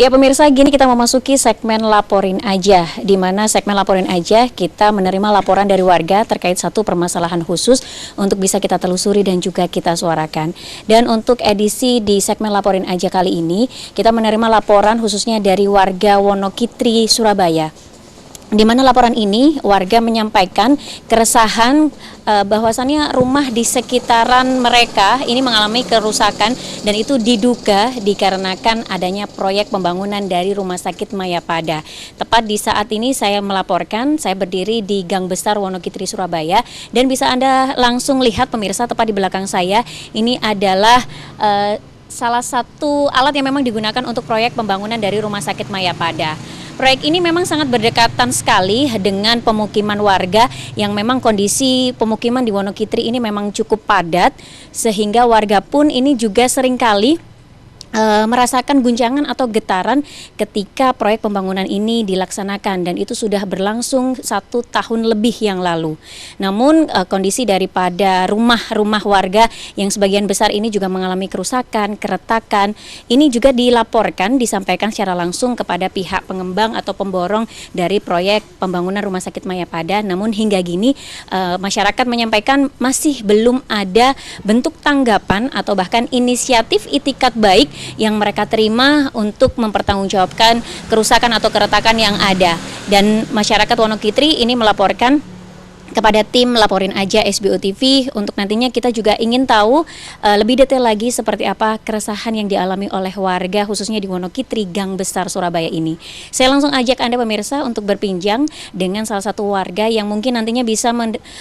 Ya pemirsa, gini kita memasuki segmen Laporin Aja, di mana segmen Laporin Aja kita menerima laporan dari warga terkait satu permasalahan khusus untuk bisa kita telusuri dan juga kita suarakan. Dan untuk edisi di segmen Laporin Aja kali ini, kita menerima laporan khususnya dari warga Wonokitri, Surabaya. Di mana laporan ini warga menyampaikan keresahan bahwasannya rumah di sekitaran mereka ini mengalami kerusakan dan itu diduga dikarenakan adanya proyek pembangunan dari Rumah Sakit Mayapada. Tepat di saat ini saya melaporkan, saya berdiri di Gang Besar Wonokitri, Surabaya, dan bisa Anda langsung lihat pemirsa tepat di belakang saya ini adalah salah satu alat yang memang digunakan untuk proyek pembangunan dari Rumah Sakit Mayapada. Proyek ini memang sangat berdekatan sekali dengan pemukiman warga yang memang kondisi pemukiman di Wonokitri ini memang cukup padat, sehingga warga pun ini juga seringkali merasakan guncangan atau getaran ketika proyek pembangunan ini dilaksanakan, dan itu sudah berlangsung 1 tahun lebih yang lalu. Namun kondisi daripada rumah-rumah warga yang sebagian besar ini juga mengalami kerusakan, keretakan, ini juga dilaporkan, disampaikan secara langsung kepada pihak pengembang atau pemborong dari proyek pembangunan Rumah Sakit Mayapada. Namun hingga gini masyarakat menyampaikan masih belum ada bentuk tanggapan atau bahkan inisiatif itikat baik yang mereka terima untuk mempertanggungjawabkan kerusakan atau keretakan yang ada. Dan masyarakat Wonokitri ini melaporkan kepada tim Laporin Aja SBO TV untuk nantinya kita juga ingin tahu lebih detail lagi seperti apa keresahan yang dialami oleh warga khususnya di Wonokitri, Gang Besar, Surabaya ini. Saya langsung ajak Anda pemirsa untuk berbincang dengan salah satu warga yang mungkin nantinya bisa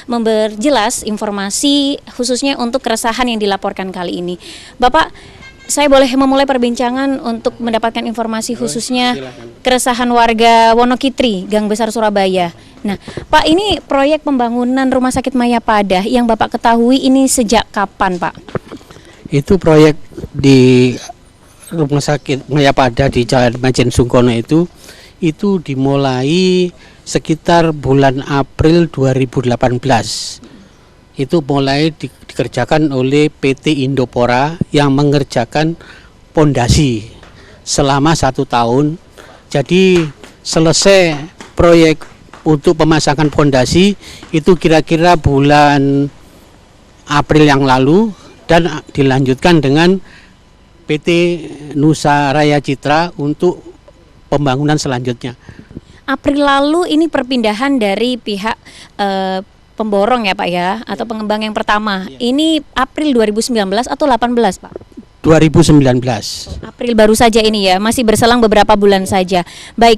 memperjelas informasi khususnya untuk keresahan yang dilaporkan kali ini. Bapak, saya boleh memulai perbincangan untuk mendapatkan informasi khususnya keresahan warga Wonokitri, Gang Besar, Surabaya. Nah, Pak, ini proyek pembangunan Rumah Sakit Mayapada yang Bapak ketahui ini sejak kapan, Pak? Itu proyek di Rumah Sakit Mayapada di Jalan Majen Sungkono itu dimulai sekitar bulan April 2018. Itu mulai dikerjakan oleh PT Indopora yang mengerjakan pondasi selama 1 tahun. Jadi selesai proyek untuk pemasangan pondasi itu kira-kira bulan April yang lalu, dan dilanjutkan dengan PT Nusa Raya Citra untuk pembangunan selanjutnya. April lalu ini perpindahan dari pihak pemborong ya Pak ya, atau pengembang yang pertama. Ini April 2019 atau 18 Pak? 2019. April baru saja ini ya, masih berselang beberapa bulan saja. Baik,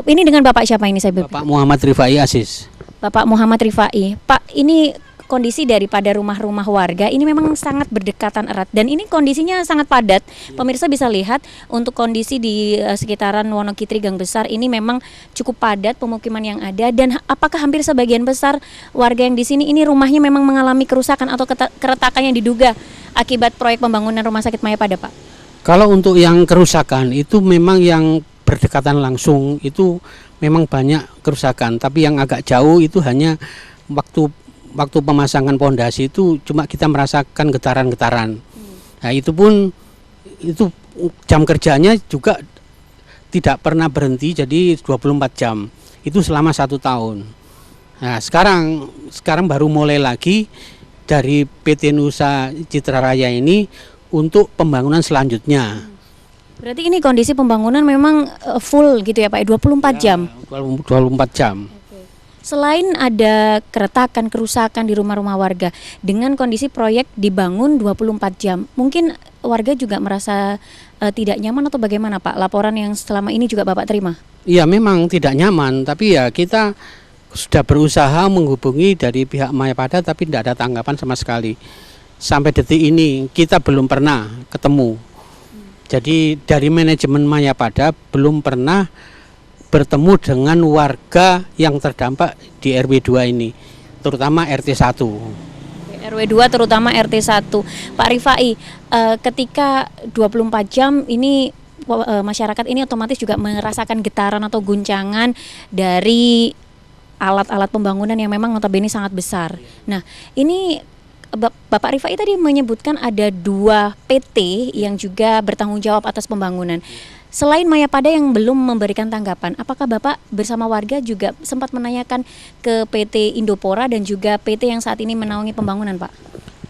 ini dengan Bapak siapa ini saya? Bapak Muhammad Rifai Aziz. Bapak Muhammad Rifai. Pak, ini kondisi daripada rumah-rumah warga ini memang sangat berdekatan erat dan ini kondisinya sangat padat. Pemirsa bisa lihat untuk kondisi di sekitaran Wonokitri Gang Besar ini memang cukup padat pemukiman yang ada, dan apakah hampir sebagian besar warga yang di sini ini rumahnya memang mengalami kerusakan atau keretakan yang diduga akibat proyek pembangunan Rumah Sakit Mayapada, Pak? Kalau untuk yang kerusakan itu memang yang berdekatan langsung itu memang banyak kerusakan, tapi yang agak jauh itu hanya waktu pemasangan pondasi itu cuma kita merasakan getaran-getaran. Nah, itu pun itu jam kerjanya juga tidak pernah berhenti, jadi 24 jam. Itu selama 1 tahun. Nah, sekarang baru mulai lagi dari PT Nusa Citra Raya ini untuk pembangunan selanjutnya. Berarti ini kondisi pembangunan memang full gitu ya Pak, 24 jam. 24 jam. Selain ada keretakan, kerusakan di rumah-rumah warga, dengan kondisi proyek dibangun 24 jam, mungkin warga juga merasa tidak nyaman atau bagaimana Pak? Laporan yang selama ini juga Bapak terima? Iya, memang tidak nyaman, tapi ya kita sudah berusaha menghubungi dari pihak Mayapada tapi tidak ada tanggapan sama sekali. Sampai detik ini kita belum pernah ketemu. Jadi dari manajemen Mayapada belum pernah bertemu dengan warga yang terdampak di RW 2 ini, terutama RT 1. RW 2 terutama RT 1. Pak Rifai, ketika 24 jam ini masyarakat ini otomatis juga merasakan getaran atau guncangan dari alat-alat pembangunan yang memang notabene sangat besar. Nah, ini Bapak Rifai tadi menyebutkan ada 2 PT yang juga bertanggung jawab atas pembangunan. Selain Mayapada yang belum memberikan tanggapan, apakah Bapak bersama warga juga sempat menanyakan ke PT Indopora dan juga PT yang saat ini menaungi pembangunan, Pak?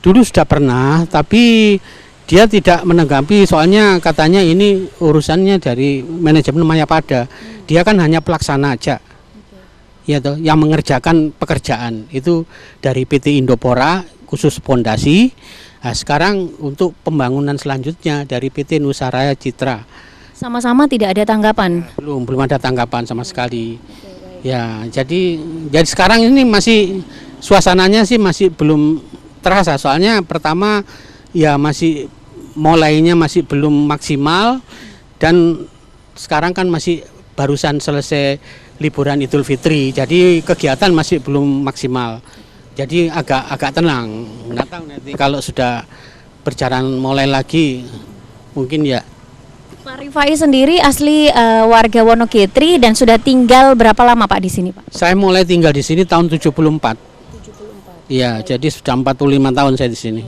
Dulu sudah pernah, tapi dia tidak menanggapi, soalnya katanya ini urusannya dari manajemen Mayapada. Dia kan hanya pelaksana aja. Ya toh, yang mengerjakan pekerjaan itu dari PT Indopora khusus pondasi. Nah, sekarang untuk pembangunan selanjutnya dari PT Nusaraya Citra. Sama-sama tidak ada tanggapan. Belum ada tanggapan sama sekali. Ya, jadi sekarang ini masih suasananya sih masih belum terasa. Soalnya pertama ya mulainya masih belum maksimal, dan sekarang kan masih barusan selesai liburan Idul Fitri. Jadi kegiatan masih belum maksimal. Jadi agak tenang. Nggak tahu nanti kalau sudah berjalan mulai lagi mungkin ya. Pak Rifai sendiri asli warga Wonokitri dan sudah tinggal berapa lama Pak di sini, Pak? Saya mulai tinggal di sini tahun 74. Iya, jadi sudah 45 tahun saya di sini.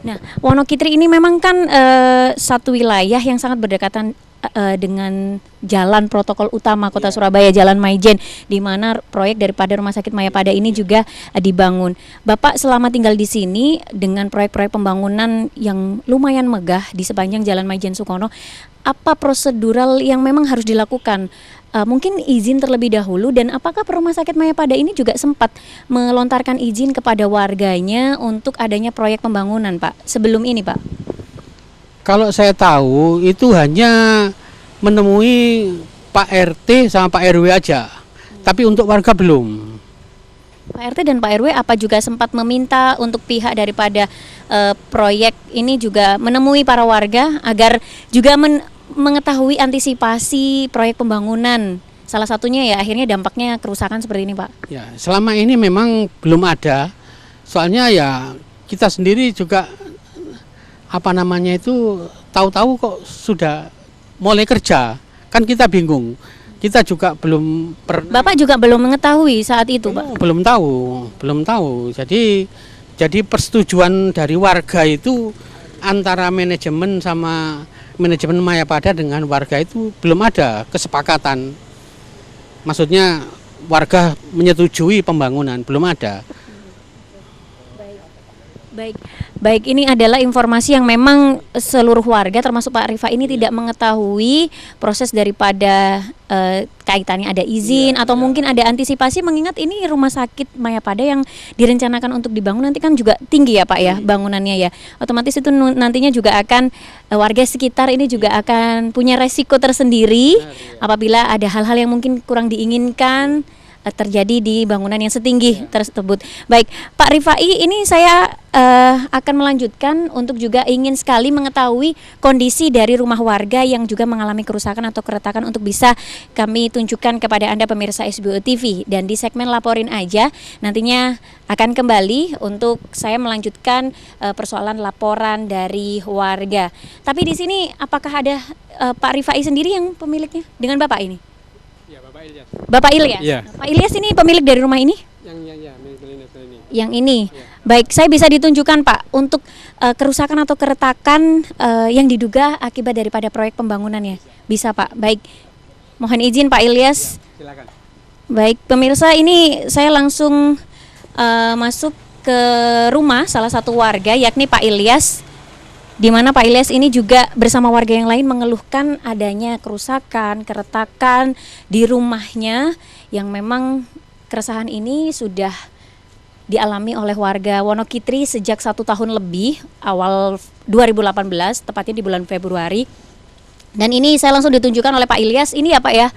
Nah, Wonokitri ini memang kan satu wilayah yang sangat berdekatan dengan jalan protokol utama Kota Surabaya, Jalan Maijen, di mana proyek daripada Rumah Sakit Mayapada ini juga dibangun. Bapak selama tinggal di sini dengan proyek-proyek pembangunan yang lumayan megah di sepanjang Jalan Maijen Sukono, apa prosedural yang memang harus dilakukan? Mungkin izin terlebih dahulu, dan apakah Rumah Sakit Mayapada ini juga sempat melontarkan izin kepada warganya untuk adanya proyek pembangunan, Pak, sebelum ini, Pak? Kalau saya tahu itu hanya menemui Pak RT sama Pak RW aja, tapi untuk warga belum. Pak RT dan Pak RW apa juga sempat meminta untuk pihak daripada proyek ini juga menemui para warga agar juga mengetahui antisipasi proyek pembangunan. Salah satunya ya akhirnya dampaknya kerusakan seperti ini, Pak. Ya, selama ini memang belum ada. Soalnya ya kita sendiri juga tahu-tahu kok sudah mulai kerja. Kan kita bingung. Kita juga belum pernah. Bapak juga belum mengetahui saat itu, Pak? Belum tahu. Jadi persetujuan dari warga itu antara manajemen sama manajemen Mayapada dengan warga itu belum ada kesepakatan. Maksudnya warga menyetujui pembangunan, belum ada. Baik, ini adalah informasi yang memang seluruh warga termasuk Pak Rifa ini tidak mengetahui proses daripada kaitannya ada izin atau mungkin ada antisipasi, mengingat ini Rumah Sakit Mayapada yang direncanakan untuk dibangun nanti kan juga tinggi ya Pak ya bangunannya ya. Otomatis itu nantinya juga akan warga sekitar ini juga akan punya resiko tersendiri apabila ada hal-hal yang mungkin kurang diinginkan terjadi di bangunan yang setinggi tersebut. Baik, Pak Rifai, ini saya akan melanjutkan untuk juga ingin sekali mengetahui kondisi dari rumah warga yang juga mengalami kerusakan atau keretakan untuk bisa kami tunjukkan kepada Anda pemirsa SBO TV. Dan di segmen Laporin Aja nantinya akan kembali untuk saya melanjutkan persoalan laporan dari warga. Tapi di sini apakah ada Pak Rifai sendiri yang pemiliknya dengan Bapak ini? Ya, Bapak Ilyas. Bapak Ilyas? Ya. Pak Ilyas ini pemilik dari rumah ini? Yang ini. Ya. Baik, saya bisa ditunjukkan Pak untuk kerusakan atau keretakan yang diduga akibat daripada proyek pembangunannya. Bisa Pak. Baik. Mohon izin Pak Ilyas. Ya, silakan. Baik, pemirsa, ini saya langsung masuk ke rumah salah satu warga yakni Pak Ilyas, di mana Pak Ilyas ini juga bersama warga yang lain mengeluhkan adanya kerusakan, keretakan di rumahnya yang memang keresahan ini sudah dialami oleh warga Wonokitri sejak 1 tahun lebih, awal 2018, tepatnya di bulan Februari. Dan ini saya langsung ditunjukkan oleh Pak Ilyas, ini ya Pak ya,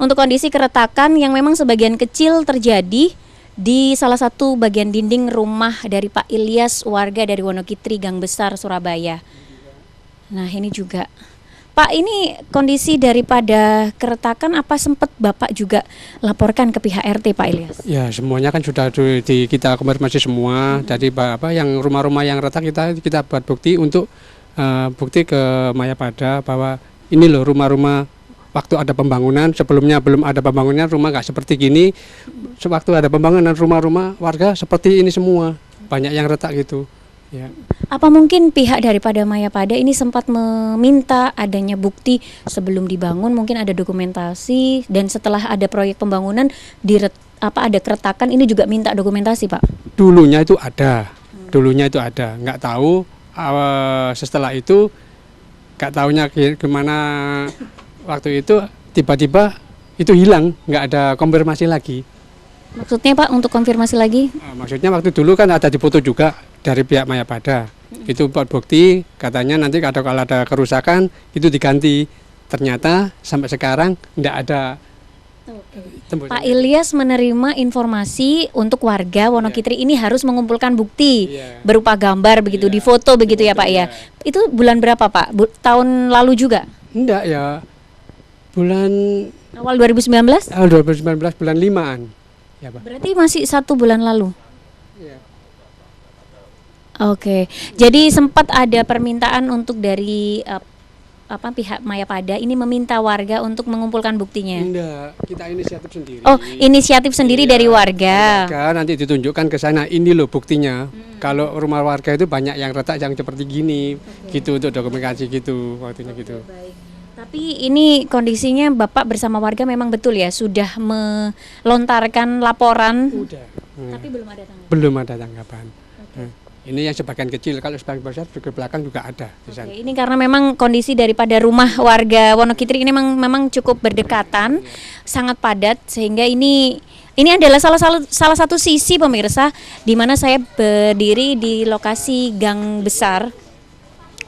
untuk kondisi keretakan yang memang sebagian kecil terjadi di salah satu bagian dinding rumah dari Pak Ilyas, warga dari Wonokitri, Gang Besar, Surabaya. Nah ini juga Pak, ini kondisi daripada keretakan apa sempat Bapak juga laporkan ke pihak RT Pak Ilyas? Ya, semuanya kan sudah kita konfirmasi semua. Jadi yang rumah-rumah yang retak kita buat bukti untuk bukti ke Mayapada bahwa ini loh rumah-rumah waktu ada pembangunan, sebelumnya belum ada pembangunan rumah nggak seperti gini. Sewaktu ada pembangunan rumah-rumah warga seperti ini semua, banyak yang retak gitu. Ya. Apa mungkin pihak daripada Mayapada ini sempat meminta adanya bukti sebelum dibangun, mungkin ada dokumentasi, dan setelah ada proyek pembangunan ada keretakan, ini juga minta dokumentasi, Pak? Dulunya itu ada, nggak tahu setelah itu nggak tahunya gimana waktu itu tiba-tiba itu hilang, nggak ada konfirmasi lagi. Maksudnya Pak, untuk konfirmasi lagi? Maksudnya waktu dulu kan ada dipoto juga dari pihak Mayapada. Itu buat bukti, katanya nanti kalau ada kerusakan itu diganti. Ternyata sampai sekarang tidak ada. Pak Ilyas menerima informasi untuk warga Wonokitri ini harus mengumpulkan bukti berupa gambar begitu, di foto begitu ya Pak ya. Itu bulan berapa Pak? Tahun lalu juga? Enggak ya, bulan awal 2019? Awal 2019 bulan 5-an. Ya, Pak. Berarti masih 1 bulan lalu? Iya. Oke, jadi sempat ada permintaan untuk dari pihak Mayapada ini meminta warga untuk mengumpulkan buktinya? Enggak, kita inisiatif sendiri. Oh, inisiatif sendiri dari warga. Nanti ditunjukkan ke sana, ini loh buktinya. Kalau rumah warga itu banyak yang retak yang seperti gini, gitu untuk dokumentasi gitu, waktunya gitu. Baik. Tapi ini kondisinya Bapak bersama warga memang betul ya sudah melontarkan laporan? Udah. Tapi belum ada tanggapan? Belum ada tanggapan. Ini yang sebagian kecil, kalau sebagian besar di belakang juga ada di sana. Ini karena memang kondisi daripada rumah warga Wonokitri ini memang cukup berdekatan, sangat padat, sehingga ini adalah salah satu sisi pemirsa di mana saya berdiri di lokasi gang besar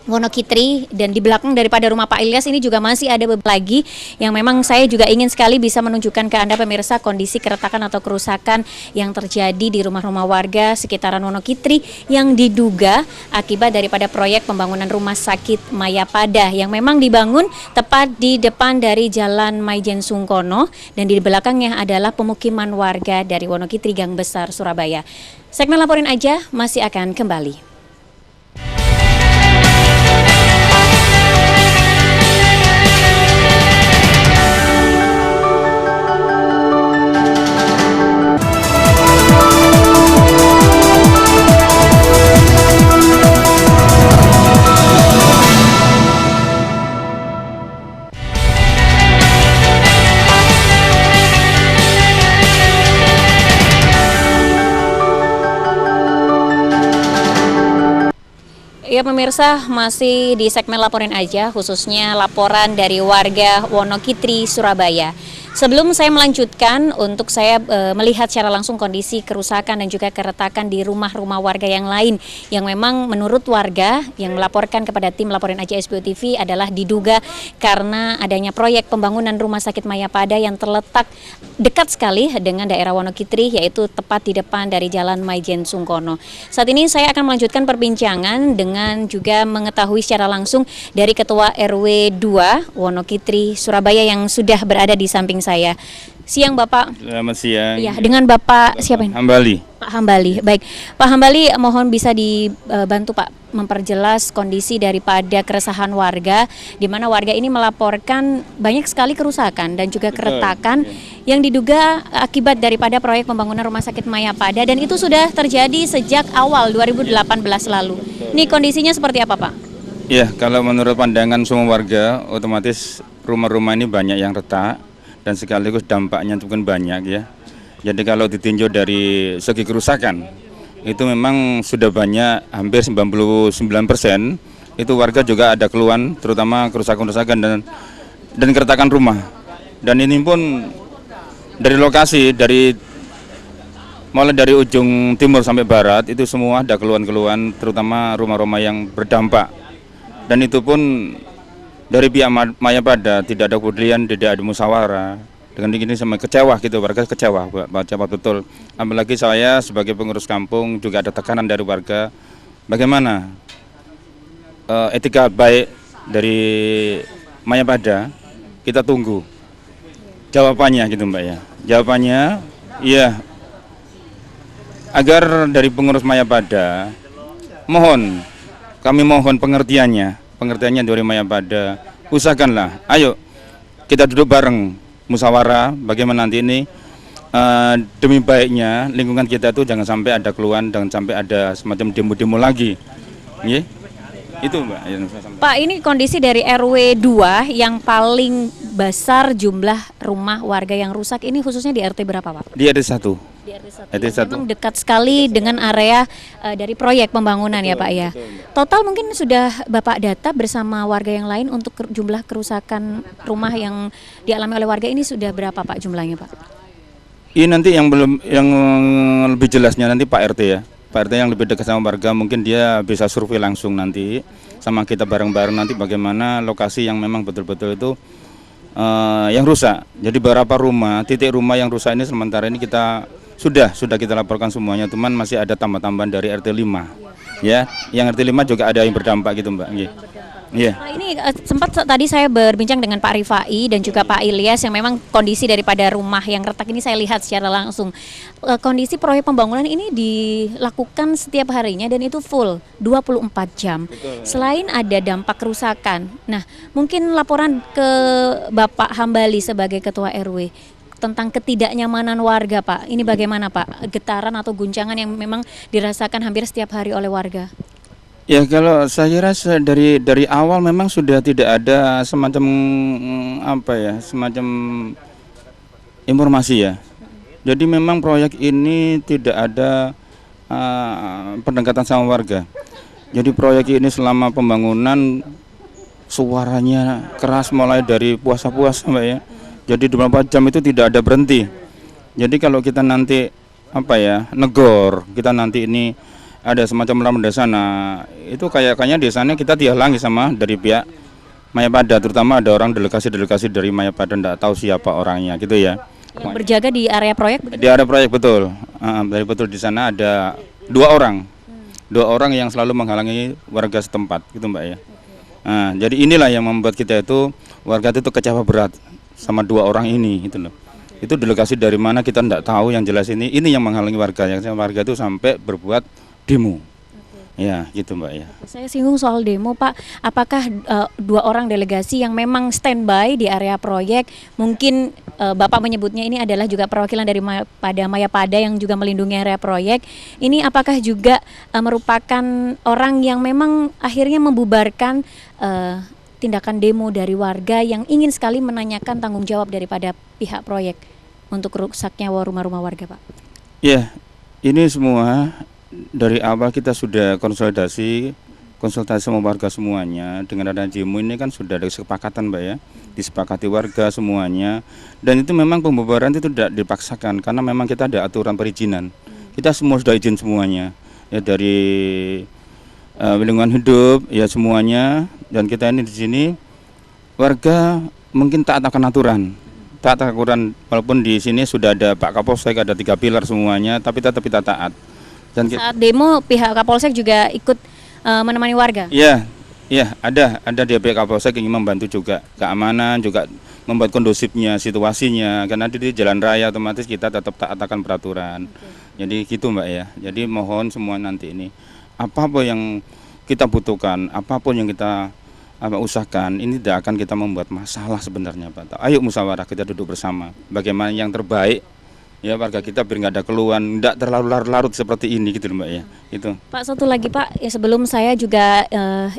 Wonokitri, dan di belakang daripada rumah Pak Ilyas ini juga masih ada beberapa lagi yang memang saya juga ingin sekali bisa menunjukkan ke Anda pemirsa kondisi keretakan atau kerusakan yang terjadi di rumah-rumah warga sekitaran Wonokitri yang diduga akibat daripada proyek pembangunan rumah sakit Mayapada yang memang dibangun tepat di depan dari Jalan Maijen Sungkono, dan di belakangnya adalah pemukiman warga dari Wonokitri Gang Besar Surabaya. Segmen Laporin Aja masih akan kembali. Ya pemirsa, masih di segmen Laporin Aja, khususnya laporan dari warga Wonokitri, Surabaya. Sebelum saya melanjutkan, untuk saya melihat secara langsung kondisi kerusakan dan juga keretakan di rumah-rumah warga yang lain, yang memang menurut warga yang melaporkan kepada tim Laporin Aja SBO TV adalah diduga karena adanya proyek pembangunan rumah sakit Mayapada yang terletak dekat sekali dengan daerah Wonokitri, yaitu tepat di depan dari Jalan Maijen Sungkono. Saat ini saya akan melanjutkan perbincangan dengan juga mengetahui secara langsung dari Ketua RW 2 Wonokitri, Surabaya yang sudah berada di samping saya. Siang Bapak. Selamat siang. Ya, dengan Bapak siapa ini? Hambali. Pak Hambali. Baik, Pak Hambali, mohon bisa dibantu Pak memperjelas kondisi daripada keresahan warga, di mana warga ini melaporkan banyak sekali kerusakan dan juga keretakan yang diduga akibat daripada proyek pembangunan rumah sakit Mayapada, dan itu sudah terjadi sejak awal 2018 lalu. Ini kondisinya seperti apa Pak? Ya, kalau menurut pandangan semua warga, otomatis rumah-rumah ini banyak yang retak dan sekaligus dampaknya itu kan banyak ya. Jadi kalau ditinjau dari segi kerusakan, itu memang sudah banyak, hampir 99% itu warga juga ada keluhan, terutama kerusakan-kerusakan dan keretakan rumah. Dan ini pun dari lokasi, mulai dari ujung timur sampai barat, itu semua ada keluhan-keluhan, terutama rumah-rumah yang berdampak. Dan itu pun dari pihak Mayapada tidak ada kepedulian, tidak ada musyawarah. Dengan ini sama kecewa gitu, warga kecewa betul. Apalagi saya sebagai pengurus kampung juga ada tekanan dari warga. Bagaimana etika baik dari Mayapada, kita tunggu jawabannya gitu Mbak ya. Jawabannya iya, agar dari pengurus Mayapada kami mohon pengertiannya dari Mayapada. Usahakanlah, ayo kita duduk bareng musyawarah bagaimana nanti ini demi baiknya lingkungan kita itu jangan sampai ada keluhan, jangan sampai ada semacam demo-demo lagi. Nggih. Itu Mbak yang saya sampaikan. Pak, ini kondisi dari RW 2 yang paling besar jumlah rumah warga yang rusak ini khususnya di RT berapa, Pak? Di RT 1. Di RT 1. RT Yang 1. memang dekat sekali dengan area dari proyek pembangunan ya, Pak ya. Total mungkin sudah Bapak data bersama warga yang lain untuk jumlah kerusakan rumah yang dialami oleh warga ini sudah berapa, Pak, jumlahnya, Pak? Ini nanti yang lebih jelasnya nanti Pak RT ya. Pak RT yang lebih dekat sama warga mungkin dia bisa survei langsung nanti sama kita bareng-bareng nanti bagaimana lokasi yang memang betul-betul itu yang rusak. Jadi beberapa rumah, titik rumah yang rusak ini sementara ini kita sudah kita laporkan semuanya, teman masih ada tambah-tambahan dari RT 5. Ya, yang RT 5 juga ada yang berdampak gitu, Mbak. Iya. Pak, ini sempat tadi saya berbincang dengan Pak Rifai dan juga Pak Ilyas yang memang kondisi daripada rumah yang retak ini saya lihat secara langsung. Kondisi proyek pembangunan ini dilakukan setiap harinya dan itu full 24 jam. Betul. Selain ada dampak kerusakan. Nah, mungkin laporan ke Bapak Hambali sebagai Ketua RW tentang ketidaknyamanan warga, Pak. Ini bagaimana, Pak? Getaran atau guncangan yang memang dirasakan hampir setiap hari oleh warga. Ya kalau saya rasa dari awal memang sudah tidak ada semacam semacam informasi ya. Jadi memang proyek ini tidak ada pendekatan sama warga. Jadi proyek ini selama pembangunan suaranya keras mulai dari puasa-puasa, Mbak ya. Jadi 24 jam itu tidak ada berhenti. Jadi kalau kita nanti negor, kita nanti ini ada semacam lampu sana, itu kayaknya desanya kita dihalangi sama dari pihak Mayapada, terutama ada orang delegasi dari Mayapada, tidak tahu siapa orangnya gitu ya. Yang berjaga di area proyek? Di area proyek betul, betul di sana ada dua orang yang selalu menghalangi warga setempat gitu Mbak ya. Jadi inilah yang membuat kita itu warga itu kecewa berat sama dua orang ini gitu loh. Itu delegasi dari mana kita tidak tahu, yang jelas ini yang menghalangi warga, itu sampai berbuat demo. Ya, gitu Mbak ya. Saya singgung soal demo, Pak. Apakah dua orang delegasi yang memang standby di area proyek, mungkin Bapak menyebutnya ini adalah juga perwakilan dari Mayapada yang juga melindungi area proyek. Ini apakah juga merupakan orang yang memang akhirnya membubarkan tindakan demo dari warga yang ingin sekali menanyakan tanggung jawab daripada pihak proyek untuk rusaknya rumah-rumah warga, Pak? Ya, ini semua dari awal kita sudah konsultasi sama warga semuanya. Dengan adanya demo ini kan sudah ada kesepakatan Mbak ya, disepakati warga semuanya, dan itu memang pembubaran itu tidak dipaksakan karena memang kita ada aturan perizinan. Kita semua sudah izin semuanya ya, dari lingkungan hidup ya semuanya, dan kita ini di sini warga mungkin taat akan aturan. Walaupun di sini sudah ada Pak Kapolsek, ada 3 pilar semuanya, tapi tetap kita taat. Dan saat demo pihak Kapolsek juga ikut menemani warga? Iya, ada di pihak Kapolsek ingin membantu juga keamanan, juga membuat kondusifnya situasinya, karena di jalan raya otomatis kita tetap taat akan peraturan. Jadi gitu Mbak ya. Jadi mohon semua nanti ini apapun yang kita butuhkan, apapun yang kita usahakan, ini tidak akan kita membuat masalah sebenarnya Pak. Ayo musyawarah, kita duduk bersama bagaimana yang terbaik ya warga kita biar nggak ada keluhan, nggak terlalu larut-larut seperti ini gitu Mbak ya. Itu. Pak, satu lagi Pak, ya sebelum saya juga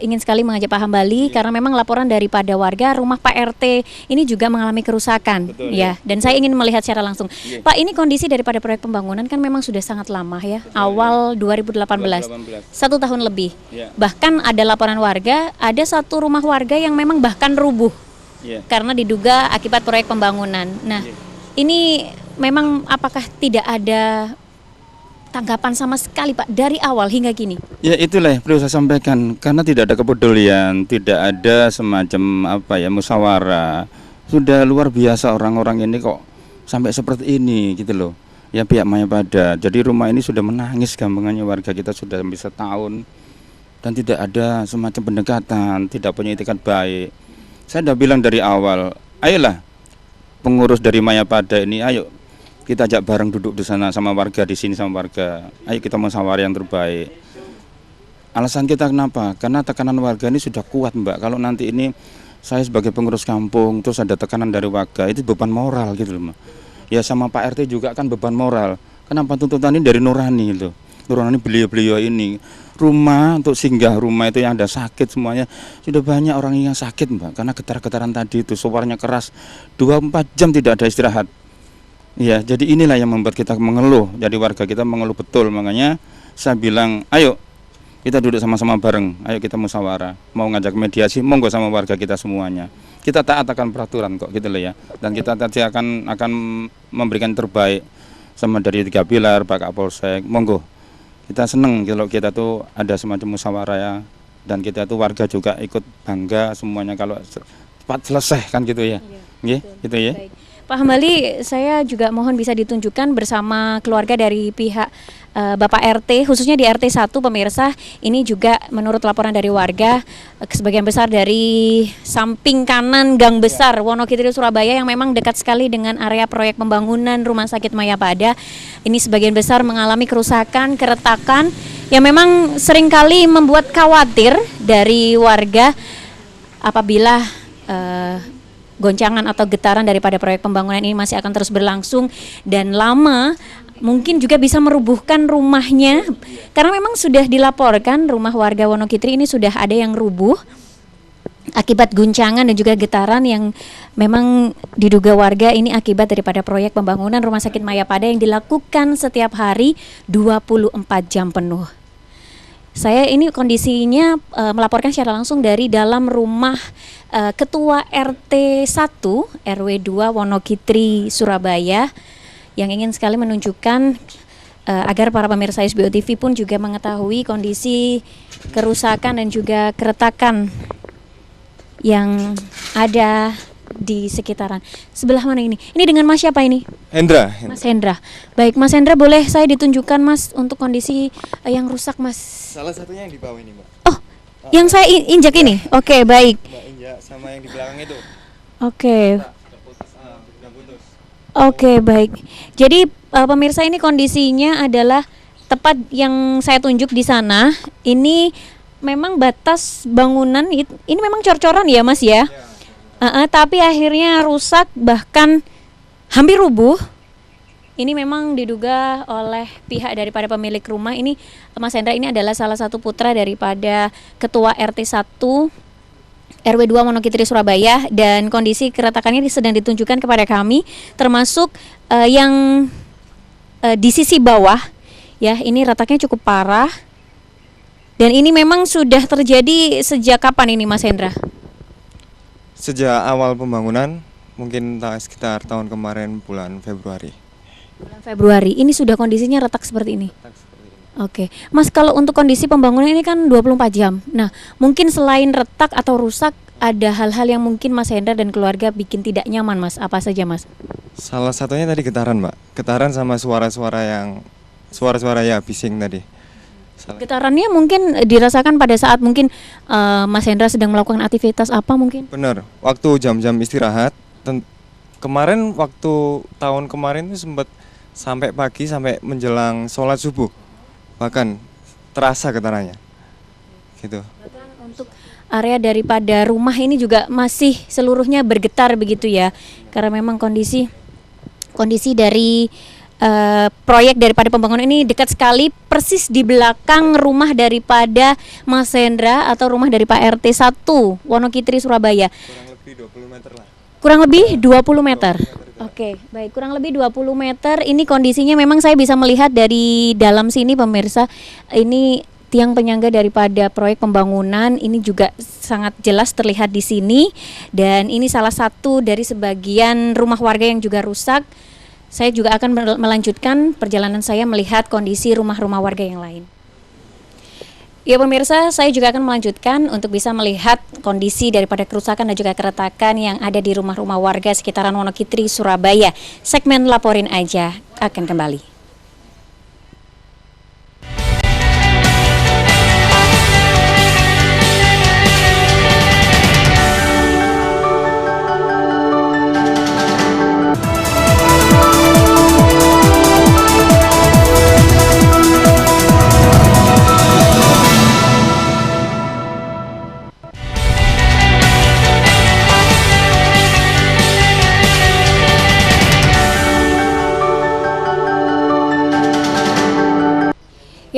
ingin sekali mengajak Pak Hambali karena memang laporan daripada warga rumah Pak RT ini juga mengalami kerusakan. Betul, ya. Dan saya ingin melihat secara langsung. Pak, ini kondisi daripada proyek pembangunan kan memang sudah sangat lama ya. Betul, awal 2018. 1 tahun lebih. Bahkan ada laporan warga, ada satu rumah warga yang memang bahkan rubuh. Karena diduga akibat proyek pembangunan. Nah, ini memang apakah tidak ada tanggapan sama sekali Pak dari awal hingga kini? Ya itulah yang perlu saya sampaikan, karena tidak ada kepedulian, tidak ada semacam musyawarah. Sudah luar biasa orang-orang ini kok sampai seperti ini gitu loh. Ya pihak Mayapada. Jadi rumah ini sudah menangis gampangannya, warga kita sudah bisa tahun dan tidak ada semacam pendekatan, tidak punya itikat baik. Saya sudah bilang dari awal, ayolah pengurus dari Mayapada ini, ayo kita ajak bareng duduk di sana sama warga, di sini sama warga. Ayo kita musyawarah yang terbaik. Alasan kita kenapa? Karena tekanan warga ini sudah kuat Mbak. Kalau nanti ini saya sebagai pengurus kampung terus ada tekanan dari warga, itu beban moral gitu loh Mbak. Ya sama Pak RT juga kan beban moral. Kenapa tuntutan ini dari Nurani itu? Nurani beliau-beliau ini rumah untuk singgah rumah itu yang ada sakit semuanya sudah banyak orang yang sakit Mbak karena getar-getaran tadi itu suaranya keras 24 jam tidak ada istirahat. Ya, jadi inilah yang membuat kita mengeluh. Jadi warga kita mengeluh betul, makanya saya bilang, ayo kita duduk sama-sama bareng, ayo kita musyawarah, mau ngajak mediasi, monggo sama warga kita semuanya. Kita taat akan peraturan kok gitu loh ya. Dan kita tadi akan memberikan terbaik sama dari 3 pilar, Pak Kapolsek, monggo. Kita seneng kalau kita tuh ada semacam musyawarah ya, dan kita tuh warga juga ikut bangga semuanya kalau cepat selesai kan gitu ya. Iya, gitu ya. Baik. Pak Hambali, saya juga mohon bisa ditunjukkan bersama keluarga dari pihak Bapak RT, khususnya di RT 1 pemirsa. Ini juga menurut laporan dari warga, sebagian besar dari samping kanan Gang Besar Wonokitri Surabaya yang memang dekat sekali dengan area proyek pembangunan Rumah Sakit Mayapada. Ini sebagian besar mengalami kerusakan, keretakan yang memang seringkali membuat khawatir dari warga apabila goncangan atau getaran daripada proyek pembangunan ini masih akan terus berlangsung dan lama, mungkin juga bisa merubuhkan rumahnya karena memang sudah dilaporkan rumah warga Wonokitri ini sudah ada yang rubuh akibat guncangan dan juga getaran yang memang diduga warga ini akibat daripada proyek pembangunan Rumah Sakit Mayapada yang dilakukan setiap hari 24 jam penuh. Saya ini kondisinya melaporkan secara langsung dari dalam rumah Ketua RT 1 RW 2 Wonokitri Surabaya yang ingin sekali menunjukkan agar para pemirsa SBO TV pun juga mengetahui kondisi kerusakan dan juga keretakan yang ada di sekitaran. Sebelah mana ini? Ini dengan Mas siapa ini? Hendra. Mas Hendra. Baik, Mas Hendra, boleh saya ditunjukkan Mas untuk kondisi yang rusak Mas? Salah satunya yang di bawah ini, Mbak. Oh, yang saya injak ini? Oke, baik. Mbak injak sama yang di belakang itu. Oke. Udah putus. Oke, baik. Jadi pemirsa, ini kondisinya adalah tepat yang saya tunjuk di sana. Ini memang batas bangunan ini memang cor-coran ya Mas ya? Tapi akhirnya rusak bahkan hampir rubuh. Ini memang diduga oleh pihak daripada pemilik rumah. Ini Mas Hendra ini adalah salah satu putra daripada Ketua RT 1 RW 2 Wonokitri Surabaya dan kondisi keretakannya sedang ditunjukkan kepada kami termasuk yang di sisi bawah ya, ini retaknya cukup parah. Dan ini memang sudah terjadi sejak kapan ini Mas Hendra? Sejak awal pembangunan, mungkin sekitar tahun kemarin bulan Februari. Bulan Februari, ini sudah kondisinya retak seperti ini? Oke, Mas, kalau untuk kondisi pembangunan ini kan 24 jam. Nah, mungkin selain retak atau rusak, ada hal-hal yang mungkin Mas Hendra dan keluarga bikin tidak nyaman Mas, apa saja Mas? Salah satunya tadi getaran, Mbak. Getaran sama suara-suara ya bising tadi. Getarannya mungkin dirasakan pada saat mungkin Mas Hendra sedang melakukan aktivitas apa mungkin? Benar, waktu jam-jam istirahat. Kemarin waktu tahun kemarin itu sempat sampai pagi sampai menjelang sholat subuh. Bahkan terasa getarannya. Gitu. Bahkan untuk area daripada rumah ini juga masih seluruhnya bergetar begitu ya. Karena memang kondisi dari proyek daripada pembangunan ini dekat sekali persis di belakang rumah daripada Mas Hendra atau rumah dari Pak RT 1 Wonokitri Surabaya. Kurang lebih 20 meter lah. Kurang lebih 20 meter. Oke, baik, kurang lebih 20 meter. Ini kondisinya memang saya bisa melihat dari dalam sini pemirsa. Ini tiang penyangga daripada proyek pembangunan ini juga sangat jelas terlihat di sini dan ini salah satu dari sebagian rumah warga yang juga rusak. Saya juga akan melanjutkan perjalanan saya melihat kondisi rumah-rumah warga yang lain. Ya pemirsa, saya juga akan melanjutkan untuk bisa melihat kondisi daripada kerusakan dan juga keretakan yang ada di rumah-rumah warga sekitaran Wonokitri, Surabaya. Segmen Laporin Aja akan kembali.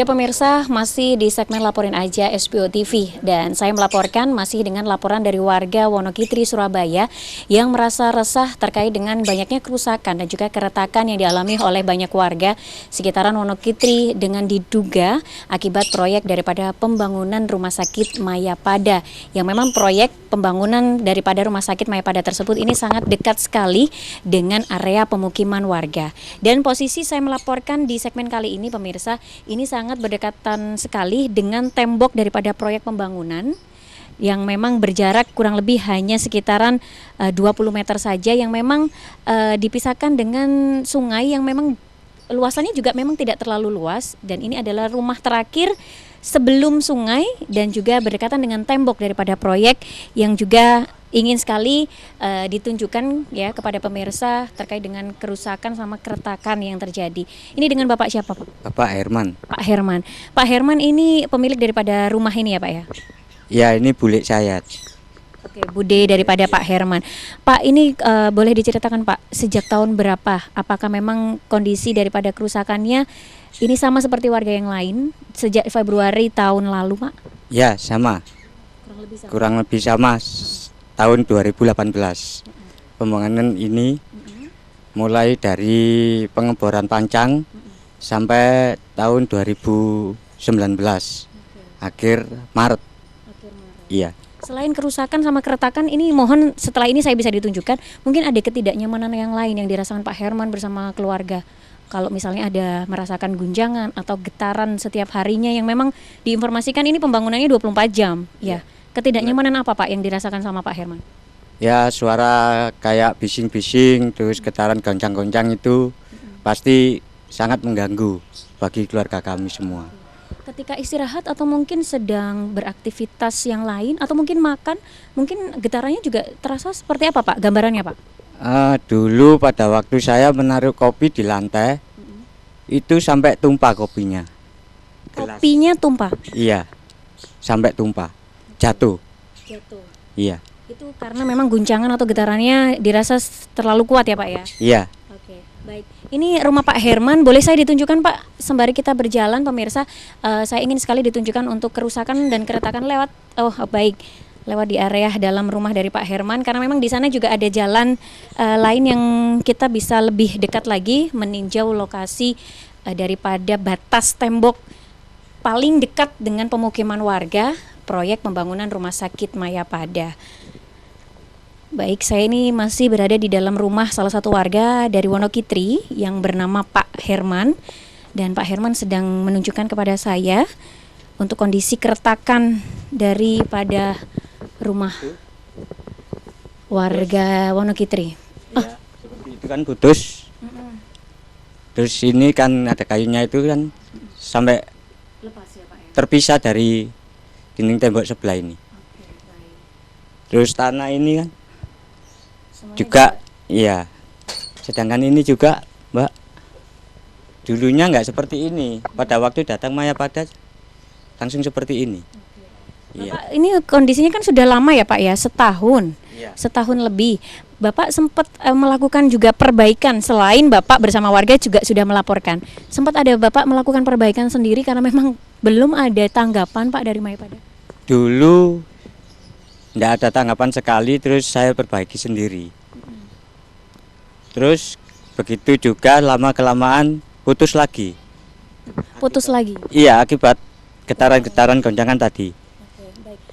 Ya pemirsa, masih di segmen Laporin Aja SBO TV dan saya melaporkan masih dengan laporan dari warga Wonokitri, Surabaya yang merasa resah terkait dengan banyaknya kerusakan dan juga keretakan yang dialami oleh banyak warga sekitaran Wonokitri dengan diduga akibat proyek daripada pembangunan Rumah Sakit Mayapada, yang memang proyek pembangunan daripada Rumah Sakit Mayapada tersebut ini sangat dekat sekali dengan area pemukiman warga. Dan posisi saya melaporkan di segmen kali ini pemirsa, ini sangat berdekatan sekali dengan tembok daripada proyek pembangunan yang memang berjarak kurang lebih hanya sekitaran 20 meter saja, yang memang dipisahkan dengan sungai yang memang luasannya juga memang tidak terlalu luas, dan ini adalah rumah terakhir sebelum sungai dan juga berdekatan dengan tembok daripada proyek yang juga ingin sekali ditunjukkan ya kepada pemirsa terkait dengan kerusakan sama keretakan yang terjadi. Ini dengan Bapak siapa, Pak? Bapak Herman. Pak Herman. Pak Herman ini pemilik daripada rumah ini ya, Pak ya? Ya, ini bulik saya. Oke, bude daripada Pak Herman. Pak, ini boleh diceritakan Pak, sejak tahun berapa? Apakah memang kondisi daripada kerusakannya ini sama seperti warga yang lain sejak Februari tahun lalu, Pak? Ya, sama. Kurang lebih sama. Tahun 2018. Pembangunan ini mulai dari pengeboran pancang sampai tahun 2019. Akhir Maret. Iya. Selain kerusakan sama keretakan ini, mohon setelah ini saya bisa ditunjukkan, mungkin ada ketidaknyamanan yang lain yang dirasakan Pak Herman bersama keluarga. Kalau misalnya ada merasakan gunjangan atau getaran setiap harinya yang memang diinformasikan ini pembangunannya 24 jam. Ya. Ketidaknyamanan apa Pak yang dirasakan sama Pak Herman? Ya, suara kayak bising-bising, terus getaran goncang-goncang itu pasti sangat mengganggu bagi keluarga kami semua. Ketika istirahat atau mungkin sedang beraktivitas yang lain atau mungkin makan, mungkin getarannya juga terasa seperti apa Pak? Gambarannya Pak? Dulu pada waktu saya menaruh kopi di lantai, itu sampai tumpah kopinya. Kopinya tumpah? Iya, sampai tumpah. Jatuh. Iya. Itu karena memang guncangan atau getarannya dirasa terlalu kuat ya Pak ya? Iya. Oke, baik. Ini rumah Pak Herman, boleh saya ditunjukkan Pak? Sembari kita berjalan pemirsa, saya ingin sekali ditunjukkan untuk kerusakan dan keretakan lewat, lewat di area dalam rumah dari Pak Herman, karena memang di sana juga ada jalan lain yang kita bisa lebih dekat lagi meninjau lokasi daripada batas tembok paling dekat dengan pemukiman warga proyek pembangunan Rumah Sakit Mayapada. Baik, saya ini masih berada di dalam rumah salah satu warga dari Wonokitri yang bernama Pak Herman, dan Pak Herman sedang menunjukkan kepada saya untuk kondisi keretakan daripada rumah warga Wonokitri. Ya, seperti itu kan putus. Terus ini kan ada kayunya itu kan sampai Lepas ya Pak ya? terpisah dari dinding tembok sebelah ini. Terus tanah ini kan juga, iya. Sedangkan ini juga, Mbak, dulunya nggak seperti ini. Pada waktu datang Mayapada langsung seperti ini. Iya. Bapak, ini kondisinya kan sudah lama ya Pak ya, setahun. Iya. Setahun lebih. Bapak sempat melakukan juga perbaikan, selain Bapak bersama warga juga sudah melaporkan. Sempat ada Bapak melakukan perbaikan sendiri karena memang belum ada tanggapan Pak dari Mayapada? Dulu nggak ada tanggapan sekali, terus saya perbaiki sendiri. Terus begitu juga lama-kelamaan putus lagi. Putus lagi? Iya, akibat getaran-getaran goncangan tadi.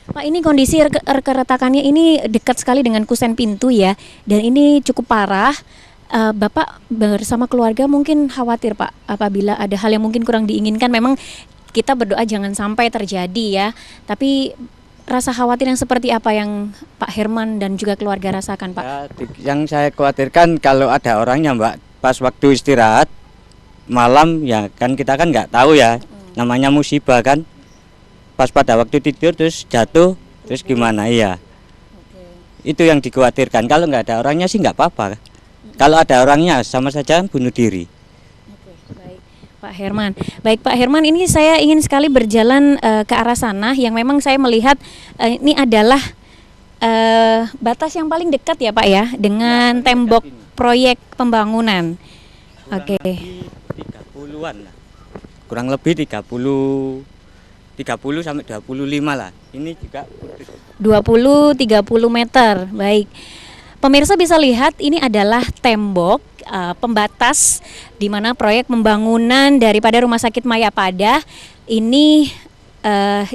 Pak, ini kondisi keretakannya ini dekat sekali dengan kusen pintu ya, dan ini cukup parah. Bapak bersama keluarga mungkin khawatir Pak, apabila ada hal yang mungkin kurang diinginkan. Memang kita berdoa jangan sampai terjadi ya, tapi rasa khawatir yang seperti apa yang Pak Herman dan juga keluarga rasakan Pak? Ya, yang saya khawatirkan kalau ada orangnya Mbak, pas waktu istirahat malam ya kan kita kan nggak tahu ya, namanya musibah kan. Pas pada waktu tidur terus jatuh, terus gimana ya? Itu yang dikhawatirkan. Kalau nggak ada orangnya sih nggak apa-apa. Kalau ada orangnya sama saja bunuh diri. Baik, Pak Herman. Baik Pak Herman, ini saya ingin sekali berjalan ke arah sana yang memang saya melihat ini adalah batas yang paling dekat ya Pak ya dengan tembok proyek pembangunan. Oke. 30-an lah. kurang lebih 30 sampai 25 lah. Ini juga 20-30 meter. Baik. Pemirsa bisa lihat ini adalah tembok pembatas di mana proyek pembangunan daripada Rumah Sakit Mayapada ini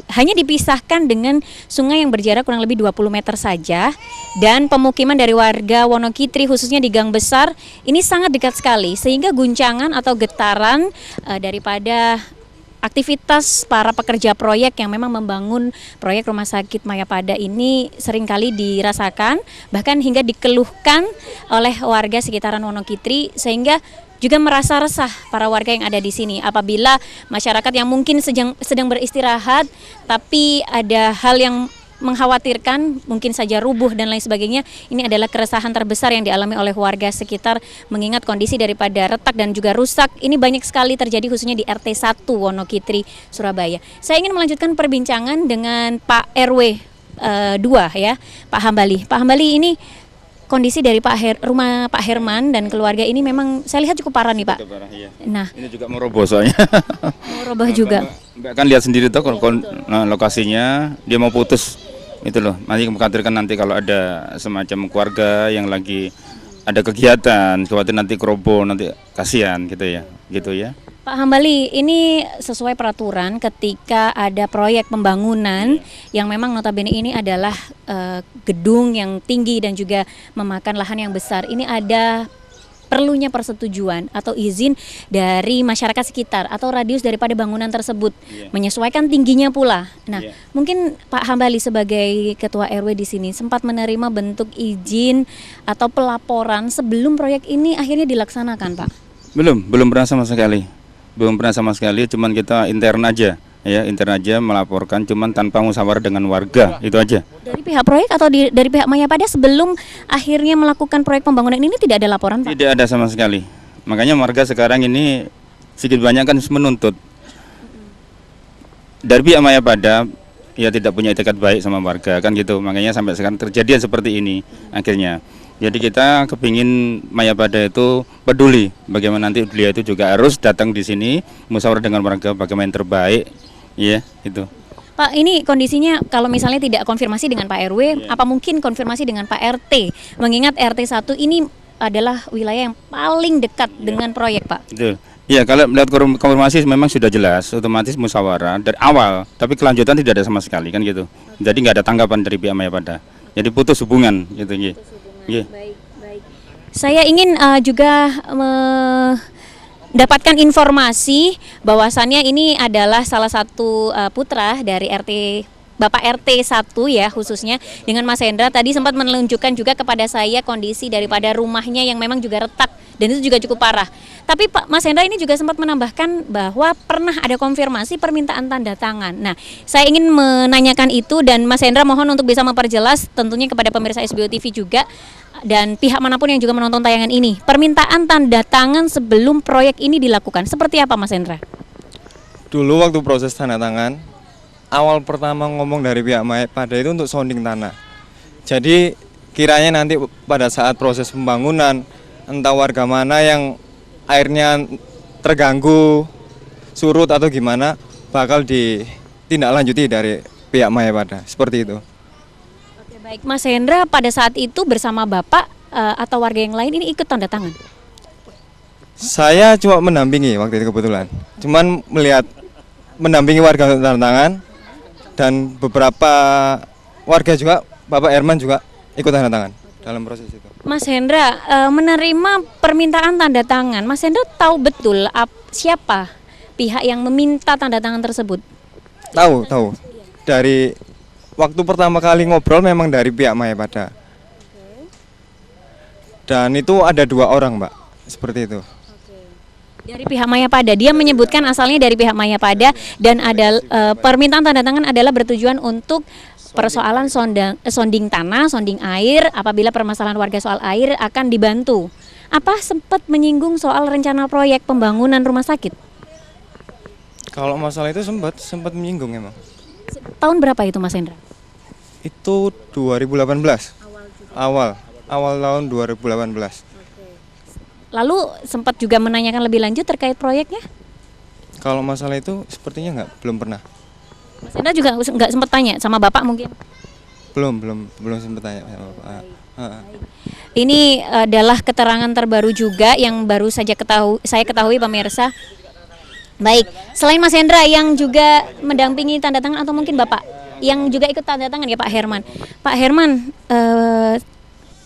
hanya dipisahkan dengan sungai yang berjarak kurang lebih 20 meter saja, dan pemukiman dari warga Wonokitri khususnya di Gang Besar ini sangat dekat sekali, sehingga guncangan atau getaran daripada aktivitas para pekerja proyek yang memang membangun proyek Rumah Sakit Mayapada ini seringkali dirasakan, bahkan hingga dikeluhkan oleh warga sekitaran Wonokitri, sehingga juga merasa resah para warga yang ada di sini apabila masyarakat yang mungkin sedang beristirahat tapi ada hal yang mengkhawatirkan, mungkin saja rubuh dan lain sebagainya. Ini adalah keresahan terbesar yang dialami oleh warga sekitar, mengingat kondisi daripada retak dan juga rusak ini banyak sekali terjadi khususnya di RT 1 Wonokitri, Surabaya. Saya ingin melanjutkan perbincangan dengan Pak RW 2 ya, Pak Hambali. Pak Hambali, ini kondisi dari rumah Pak Herman dan keluarga ini memang saya lihat cukup parah nih Pak. Parah, iya. Nah, ini juga mau roboh soalnya. mau roboh juga. Mbak kan lihat sendiri tuh lokasinya, dia mau putus. Itu loh, nanti mengkhawatirkan nanti kalau ada semacam keluarga yang lagi ada kegiatan, khawatir nanti keroboh, nanti kasihan gitu ya. Pak Hambali, ini sesuai peraturan ketika ada proyek pembangunan yang memang notabene ini adalah gedung yang tinggi dan juga memakan lahan yang besar. Ini ada perlunya persetujuan atau izin dari masyarakat sekitar atau radius daripada bangunan tersebut, menyesuaikan tingginya pula. Nah, mungkin Pak Hambali sebagai ketua RW di sini sempat menerima bentuk izin atau pelaporan sebelum proyek ini akhirnya dilaksanakan, Pak? Belum pernah sama sekali, cuman kita intern aja melaporkan, cuman tanpa musyawarah dengan warga, itu aja. Dari pihak proyek atau dari pihak Mayapada sebelum akhirnya melakukan proyek pembangunan ini tidak ada laporan, Pak? Tidak ada sama sekali. Makanya warga sekarang ini sedikit banyak kan menuntut. Dari pihak Mayapada ya tidak punya etikat baik sama warga kan gitu. Makanya sampai sekarang terjadian seperti ini akhirnya. Jadi kita kepingin Mayapada itu peduli bagaimana nanti beliau itu juga harus datang di sini musyawarah dengan warga bagaimana yang terbaik, ya itu. Pak, ini kondisinya kalau misalnya tidak konfirmasi dengan Pak RW, apa mungkin konfirmasi dengan Pak RT? Mengingat RT 1 ini adalah wilayah yang paling dekat dengan proyek, Pak. Betul. Iya, kalau melihat konfirmasi memang sudah jelas, otomatis musyawarah dari awal, tapi kelanjutan tidak ada sama sekali kan gitu. Jadi nggak ada tanggapan dari pihak Mayapada. Jadi putus hubungan gitu. Baik. Saya ingin juga mendapatkan informasi bahwasannya ini adalah salah satu putra dari Bapak RT 1 ya khususnya dengan Mas Hendra tadi sempat menunjukkan juga kepada saya kondisi daripada rumahnya yang memang juga retak dan itu juga cukup parah. Tapi Pak Mas Hendra ini juga sempat menambahkan bahwa pernah ada konfirmasi permintaan tanda tangan. Nah, saya ingin menanyakan itu dan Mas Hendra mohon untuk bisa memperjelas tentunya kepada pemirsa SBO TV juga dan pihak manapun yang juga menonton tayangan ini. Permintaan tanda tangan sebelum proyek ini dilakukan seperti apa Mas Hendra? Dulu waktu proses tanda tangan, awal pertama ngomong dari pihak Mayapada itu untuk sounding tanah. Jadi kiranya nanti pada saat proses pembangunan entah warga mana yang airnya terganggu, surut atau gimana bakal ditindaklanjuti dari pihak Mayapada, seperti itu. Oke, baik. Mas Hendra pada saat itu bersama Bapak atau warga yang lain ini ikut tanda tangan? Saya cuma mendampingi waktu itu kebetulan. Cuman mendampingi warga untuk tanda tangan dan beberapa warga juga, Bapak Herman juga ikut tanda tangan dalam proses itu. Mas Hendra menerima permintaan tanda tangan. Mas Hendra tahu betul siapa pihak yang meminta tanda tangan tersebut? Tahu. Dari waktu pertama kali ngobrol memang dari pihak Mayapada. Dan itu ada 2 orang, Mbak, seperti itu. Dari pihak Mayapada, dia menyebutkan asalnya dari pihak Mayapada dan ada permintaan tanda tangan adalah bertujuan untuk persoalan sounding tanah, sounding air, apabila permasalahan warga soal air akan dibantu. Apa sempat menyinggung soal rencana proyek pembangunan rumah sakit? Kalau masalah itu sempat menyinggung emang. Tahun berapa itu Mas Hendra? Itu 2018. Awal tahun 2018. Lalu sempat juga menanyakan lebih lanjut terkait proyeknya? Kalau masalah itu sepertinya belum pernah. Mas Hendra juga nggak sempat tanya sama Bapak mungkin? Belum sempat tanya sama Bapak. Ini adalah keterangan terbaru juga yang baru saja saya ketahui pemirsa. Baik, selain Mas Hendra yang juga mendampingi tanda tangan atau mungkin Bapak yang juga ikut tanda tangan ya Pak Herman. Pak Herman,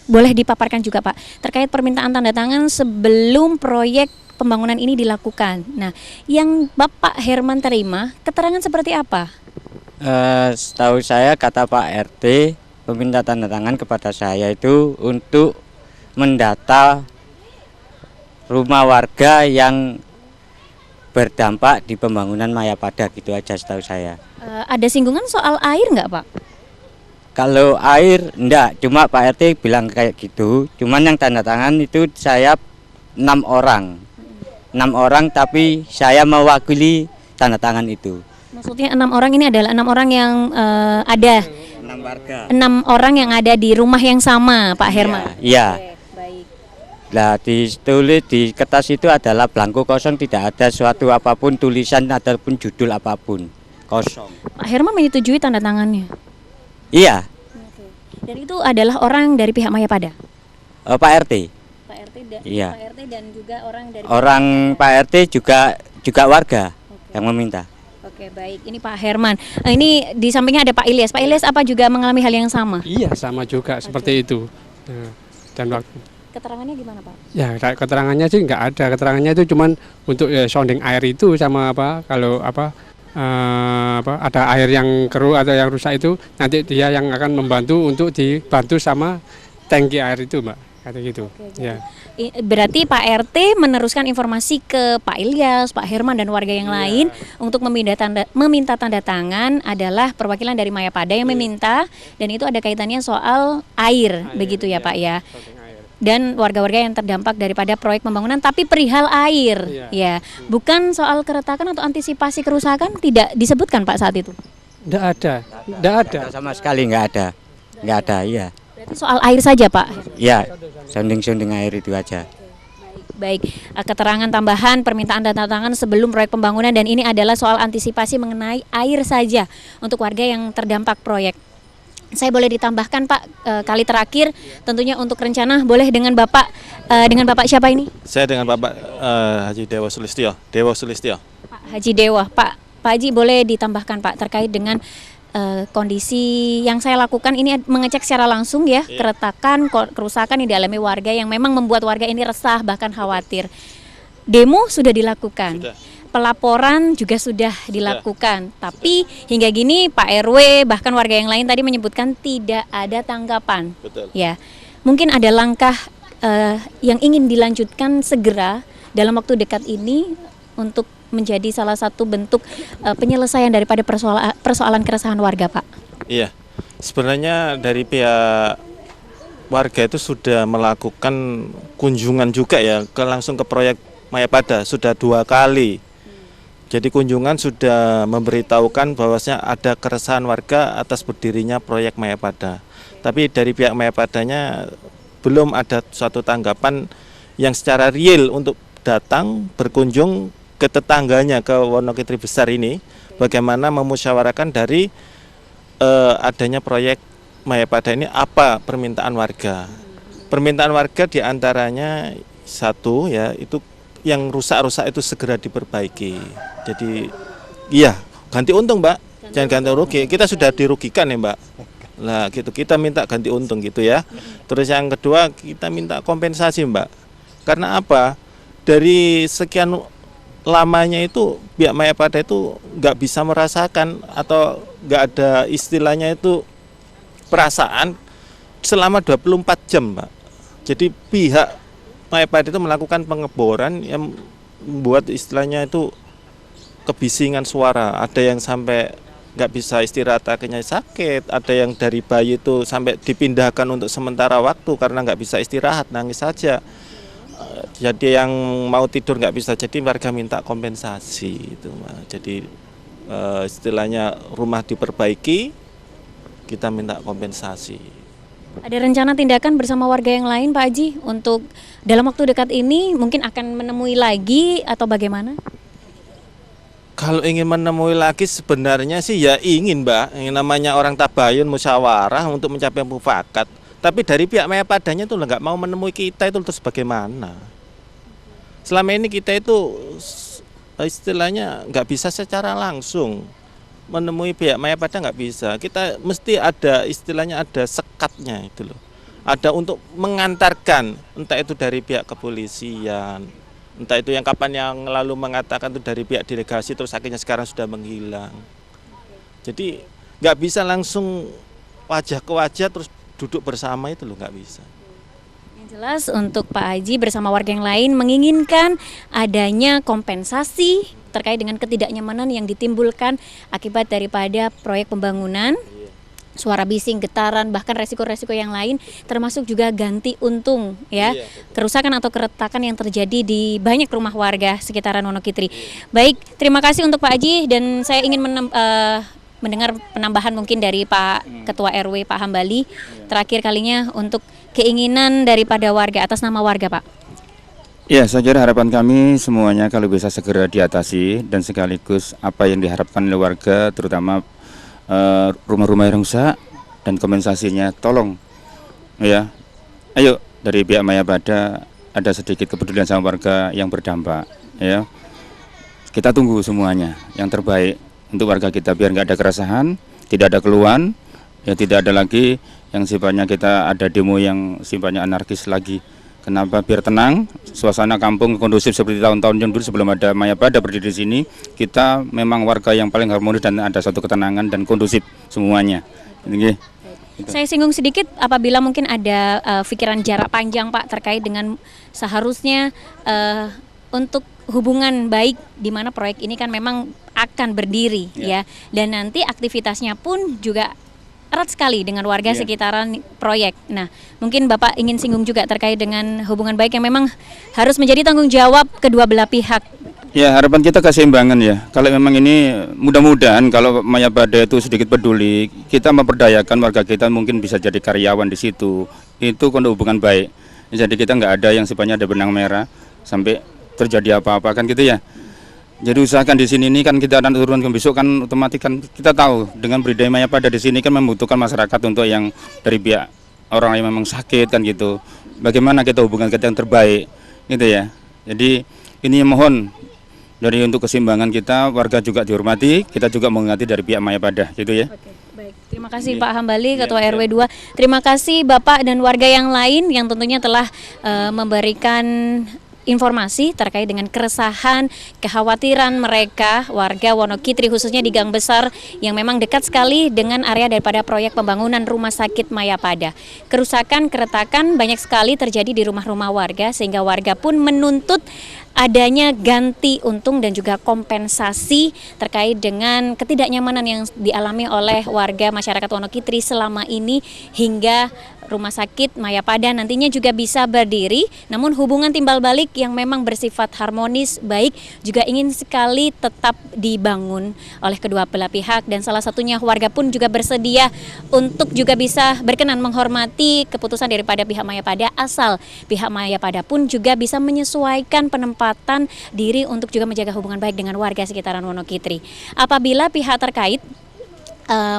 boleh dipaparkan juga Pak terkait permintaan tanda tangan sebelum proyek pembangunan ini dilakukan. Nah, yang Bapak Herman terima keterangan seperti apa? Setahu saya kata Pak RT meminta tanda tangan kepada saya itu untuk mendata rumah warga yang berdampak di pembangunan Mayapada, gitu aja setahu saya. Ada singgungan soal air nggak Pak? Kalau air enggak, cuma Pak RT bilang kayak gitu. Cuman yang tanda tangan itu saya 6 orang. 6 orang tapi saya mewakili tanda tangan itu. Maksudnya 6 orang ini adalah 6 orang yang ada 6 warga. 6 orang yang ada di rumah yang sama Pak Herman. Iya. Oke, baik. Nah, ditulis di kertas itu adalah blanko kosong, tidak ada suatu apapun tulisan ataupun judul apapun. Kosong. Pak Herman menyetujui tanda tangannya. Iya. Dan itu adalah orang dari pihak Mayapada. Pak RT. Pak RT dan Iya. Pak RT dan juga orang dari Orang Pak RT juga warga yang meminta. Oke, baik. Ini Pak Herman. Ini di sampingnya ada Pak Ilyas. Pak Ilyas apa juga mengalami hal yang sama? Iya, sama juga seperti itu. Nah, dan waktu Keterangannya gimana, Pak? ya keterangannya sih nggak ada. Keterangannya itu cuman untuk sounding air itu sama apa kalau ada air yang keruh atau yang rusak itu nanti dia yang akan membantu untuk dibantu sama tangki air itu, Mbak. Kata gitu. Ya. Berarti Pak RT meneruskan informasi ke Pak Ilyas, Pak Herman dan warga yang lain untuk meminta tanda tangan adalah perwakilan dari Mayapada yang meminta, dan itu ada kaitannya soal air begitu ya Pak ya. Dan warga-warga yang terdampak daripada proyek pembangunan tapi perihal air ya. Bukan soal keretakan atau antisipasi kerusakan tidak disebutkan Pak saat itu. Nggak ada. Sama sekali nggak ada, iya. Berarti soal air saja Pak. Ya, sounding air itu aja. Baik, keterangan tambahan permintaan tanda tangan sebelum proyek pembangunan, dan ini adalah soal antisipasi mengenai air saja untuk warga yang terdampak proyek. Saya boleh ditambahkan Pak, kali terakhir tentunya untuk rencana boleh dengan Bapak siapa ini? Saya dengan Bapak Haji Dewa Sulistyo. Pak Haji Dewa. Pak Haji boleh ditambahkan Pak terkait dengan kondisi yang saya lakukan ini, mengecek secara langsung ya keretakan, kerusakan yang dialami warga yang memang membuat warga ini resah bahkan khawatir. Demo sudah dilakukan. Pelaporan juga sudah dilakukan, tapi hingga gini Pak RW bahkan warga yang lain tadi menyebutkan tidak ada tanggapan. Betul. Ya, mungkin ada langkah yang ingin dilanjutkan segera dalam waktu dekat ini untuk menjadi salah satu bentuk penyelesaian daripada persoalan keresahan warga, Pak. Iya, sebenarnya dari pihak warga itu sudah melakukan kunjungan juga ya, langsung ke proyek Mayapada sudah 2 kali. Jadi kunjungan sudah memberitahukan bahwasanya ada keresahan warga atas berdirinya proyek Mayapada. Tapi dari pihak Mayapadanya belum ada suatu tanggapan yang secara real untuk datang berkunjung ke tetangganya, ke Wonokitri besar ini, bagaimana memusyawarakan dari adanya proyek Mayapada ini apa permintaan warga. Permintaan warga diantaranya satu ya, itu yang rusak-rusak itu segera diperbaiki. Jadi iya, ganti untung Mbak, jangan ganti rugi. Kita sudah dirugikan ya Mbak. Nah gitu, kita minta ganti untung gitu ya. Terus yang kedua kita minta kompensasi Mbak. Karena apa? Dari sekian lamanya itu pihak Mayapada itu nggak bisa merasakan atau nggak ada istilahnya itu perasaan selama 24 jam Mbak. Jadi pihak Mayapada itu melakukan pengeboran yang membuat istilahnya itu kebisingan suara. Ada yang sampai nggak bisa istirahat, akhirnya sakit. Ada yang dari bayi itu sampai dipindahkan untuk sementara waktu karena nggak bisa istirahat, nangis saja. Jadi yang mau tidur nggak bisa. Jadi warga minta kompensasi itu. Jadi istilahnya rumah diperbaiki, kita minta kompensasi. Ada rencana tindakan bersama warga yang lain Pak Haji untuk dalam waktu dekat ini mungkin akan menemui lagi atau bagaimana? Kalau ingin menemui lagi sebenarnya sih ya ingin, Mbak. Yang namanya orang tabayun musyawarah untuk mencapai mufakat. Tapi dari pihak Mayapadanya itu nggak mau menemui kita, itu terus bagaimana? Selama ini kita itu istilahnya nggak bisa secara langsung menemui pihak Mayapada, nggak bisa. Kita mesti ada istilahnya, ada sekatnya itu loh. Ada untuk mengantarkan, entah itu dari pihak kepolisian, entah itu yang kapan yang lalu mengatakan itu dari pihak delegasi terus akhirnya sekarang sudah menghilang. Jadi nggak bisa langsung wajah ke wajah terus duduk bersama, itu loh, nggak bisa. Yang jelas untuk Pak Haji bersama warga yang lain menginginkan adanya kompensasi terkait dengan ketidaknyamanan yang ditimbulkan akibat daripada proyek pembangunan, suara bising, getaran, bahkan resiko-resiko yang lain, termasuk juga ganti untung ya, kerusakan atau keretakan yang terjadi di banyak rumah warga sekitaran Wonokitri. Baik, terima kasih untuk Pak Haji, dan saya ingin mendengar penambahan mungkin dari Pak Ketua RW Pak Hambali terakhir kalinya untuk keinginan daripada warga atas nama warga, Pak. Ya, saya kira harapan kami semuanya kalau bisa segera diatasi, dan sekaligus apa yang diharapkan oleh warga, terutama rumah-rumah yang rusak dan kompensasinya tolong ya. Ayo dari pihak Mayapada ada sedikit kepedulian sama warga yang berdampak ya. Kita tunggu semuanya yang terbaik untuk warga kita, biar nggak ada keresahan, tidak ada keluhan, ya tidak ada lagi yang sifatnya kita ada demo yang sifatnya anarkis lagi. Kenapa? Biar tenang, suasana kampung kondusif seperti tahun-tahun yang dulu sebelum ada Mayapada berdiri di sini. Kita memang warga yang paling harmonis dan ada satu ketenangan dan kondusif semuanya. Ini. Saya singgung sedikit apabila mungkin ada pikiran jarak panjang, Pak, terkait dengan seharusnya untuk hubungan baik di mana proyek ini kan memang akan berdiri ya, dan nanti aktivitasnya pun juga erat sekali dengan warga sekitaran proyek. Nah, mungkin Bapak ingin singgung juga terkait dengan hubungan baik yang memang harus menjadi tanggung jawab kedua belah pihak. Ya, harapan kita keseimbangan ya. Kalau memang ini mudah-mudahan kalau Mayapada itu sedikit peduli, kita memperdayakan warga kita mungkin bisa jadi karyawan di situ. Itu kalau hubungan baik. Jadi kita nggak ada yang sifatnya ada benang merah sampai terjadi apa-apa kan gitu ya. Jadi usahakan di sini ini kan kita akan turun ke besok kan otomatis kan kita tahu dengan budaya Mayapada di sini kan membutuhkan masyarakat untuk yang dari pihak orang yang memang sakit kan gitu. Bagaimana kita hubungan kita yang terbaik gitu ya. Jadi ini mohon dari untuk keseimbangan kita, warga juga dihormati, kita juga menghormati dari pihak Mayapada gitu ya. Oke, baik. Terima kasih Pak Hambali, Ketua RW 2. Terima kasih Bapak dan warga yang lain yang tentunya telah memberikan informasi terkait dengan keresahan, kekhawatiran mereka warga Wonokitri khususnya di Gang Besar yang memang dekat sekali dengan area daripada proyek pembangunan Rumah Sakit Mayapada. Kerusakan, keretakan banyak sekali terjadi di rumah-rumah warga sehingga warga pun menuntut adanya ganti untung dan juga kompensasi terkait dengan ketidaknyamanan yang dialami oleh warga masyarakat Wonokitri selama ini hingga Rumah Sakit Mayapada nantinya juga bisa berdiri, namun hubungan timbal balik yang memang bersifat harmonis baik juga ingin sekali tetap dibangun oleh kedua belah pihak, dan salah satunya warga pun juga bersedia untuk juga bisa berkenan menghormati keputusan daripada pihak Mayapada, asal pihak Mayapada pun juga bisa menyesuaikan penempatan diri untuk juga menjaga hubungan baik dengan warga sekitaran Wonokitri. Apabila pihak terkait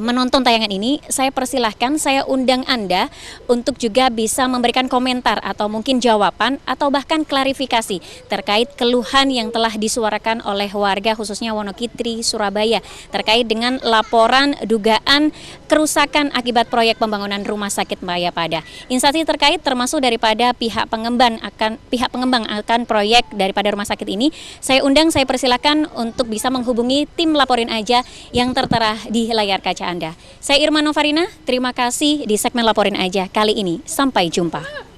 menonton tayangan ini, saya persilahkan, saya undang Anda untuk juga bisa memberikan komentar atau mungkin jawaban atau bahkan klarifikasi terkait keluhan yang telah disuarakan oleh warga khususnya Wonokitri, Surabaya terkait dengan laporan dugaan kerusakan akibat proyek pembangunan Rumah Sakit Mayapada. Instansi terkait termasuk daripada pihak pengembang akan proyek daripada rumah sakit ini, saya undang, saya persilahkan untuk bisa menghubungi tim Laporin Aja yang tertera di layar kaca Anda. Saya Irma Novarina, terima kasih di segmen Laporin Aja kali ini. Sampai jumpa.